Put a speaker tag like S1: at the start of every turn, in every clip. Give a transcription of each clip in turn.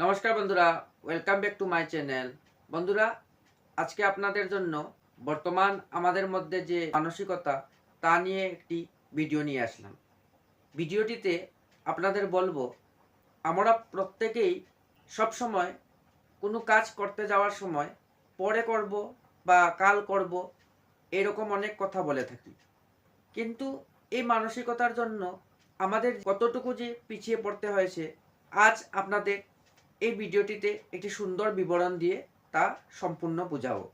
S1: নমস্কার বন্ধুরা, welcome back to my channel. বন্ধুরা, আজকে আপনাদের জন্য বর্তমান আমাদের মধ্যে যে মানসিকতা তা নিয়ে একটি ভিডিও নিয়ে আসলাম। ভিডিওটিতে আপনাদের বলবো, আমরা প্রত্যেকেই সবসময় কোনো কাজ করতে যাওয়ার সময় পরে করব বা কাল করব এরকম অনেক কথা বলে থাকি। কিন্তু এই মানসিকতার জন্য আমাদের কতটুকু যে পিছিয়ে পড়তে হয়েছে, আজ আপনাদের এই ভিডিওটিতে একটি সুন্দর বিবরণ দিয়ে তা সম্পূর্ণ বোঝাবো।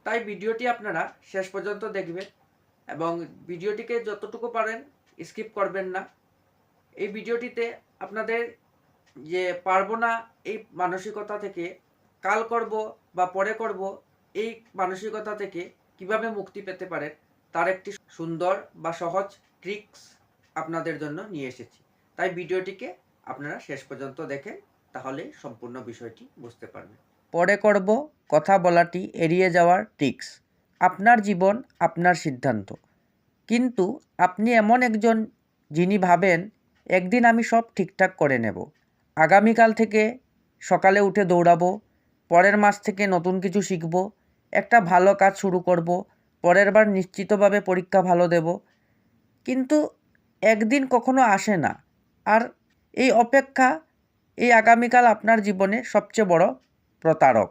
S1: তাই ভিডিওটি আপনারা শেষ পর্যন্ত দেখবেন এবং ভিডিওটিকে যতটুকু পারেন স্কিপ করবেন না। এই ভিডিওটিতে আপনাদের যে পারবো না এই মানসিকতা থেকে, কাল করব বা পরে করব এই মানসিকতা থেকে কিভাবে মুক্তি পেতে পারেন তার একটি সুন্দর বা সহজ ট্রিক্স আপনাদের জন্য নিয়ে এসেছি। তাই ভিডিওটিকে আপনারা শেষ পর্যন্ত দেখেন, তাহলে সম্পূর্ণ বিষয়টি বুঝতে পারবেন। পরে করব কথা বলাটি এড়িয়ে যাওয়ার ট্রিক্স। আপনার জীবন আপনার সিদ্ধান্ত, কিন্তু আপনি এমন একজন যিনি ভাবেন একদিন আমি সব ঠিকঠাক করে নেব, আগামীকাল থেকে সকালে উঠে দৌড়াবো, পরের মাস থেকে নতুন কিছু শিখব, একটা ভালো কাজ শুরু করব, পরের বার নিশ্চিতভাবে পরীক্ষা ভালো দেব। কিন্তু একদিন কখনো আসে না। আর এই অপেক্ষা, এই আগামীকাল আপনার জীবনে সবচেয়ে বড় প্রতারক।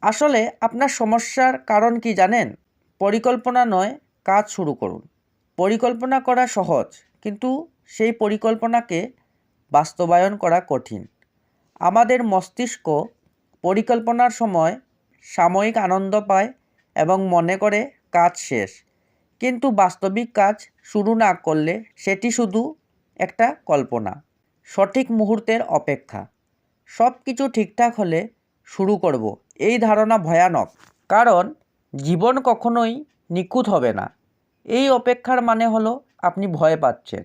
S1: আসলে আপনার সমস্যার কারণ কি জানেন? পরিকল্পনা নয়, কাজ শুরু করুন। পরিকল্পনা করা সহজ, কিন্তু সেই পরিকল্পনাকে বাস্তবায়ন করা কঠিন। আমাদের মস্তিষ্ক পরিকল্পনার সময় সাময়িক আনন্দ পায় এবং মনে করে কাজ শেষ, কিন্তু বাস্তবিক কাজ শুরু না করলে সেটি শুধু একটা কল্পনা। সঠিক মুহূর্তের অপেক্ষা। সব কিছু ঠিকঠাক হলে শুরু করব, এই ধারণা ভয়ানক, কারণ জীবন কখনোই নিখুঁত হবে না। এই অপেক্ষার মানে হলো আপনি ভয় পাচ্ছেন।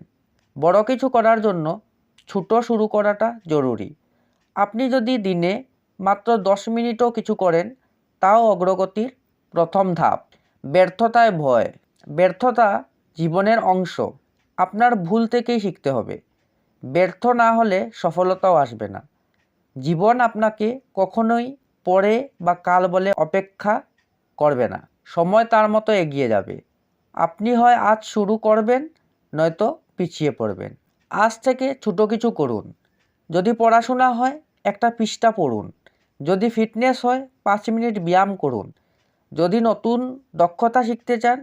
S1: বড় কিছু করার জন্য ছোট শুরু করাটা জরুরি। আপনি যদি দিনে মাত্র 10 মিনিটও কিছু করেন, তাও অগ্রগতির প্রথম ধাপ। ব্যর্থতায় ভয়। ব্যর্থতা জীবনের অংশ। আপনার ভুল থেকেই শিখতে হবে। ব্যর্থ না হলে সফলতাও আসবে না। জীবন আপনাকে কখনোই পরে বা কাল বলে অপেক্ষা করবে না। সময় তার মতো এগিয়ে যাবে। আপনি হয় আজ শুরু করবেন, নয়তো পিছিয়ে পড়বেন। আজ থেকে ছোট কিছু করুন। যদি পড়াশোনা হয়, একটা পৃষ্ঠা পড়ুন। যদি ফিটনেস হয়, 5 মিনিট ব্যায়াম করুন। যদি নতুন দক্ষতা শিখতে চান,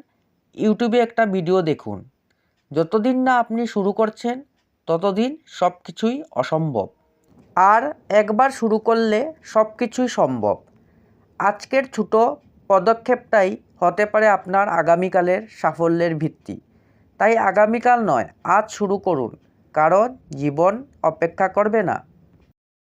S1: ইউটিউবে একটা ভিডিও দেখুন। যতদিন না আপনি শুরু করছেন, ততদিন সব কিছুই অসম্ভব। আর একবার শুরু করলে সব কিছুই সম্ভব। আজকের ছোট পদক্ষেপটাই হতে পারে আপনার আগামীকালের সাফল্যের ভিত্তি। তাই আগামীকাল নয়, আজ শুরু করুন, কারণ জীবন অপেক্ষা করবে না।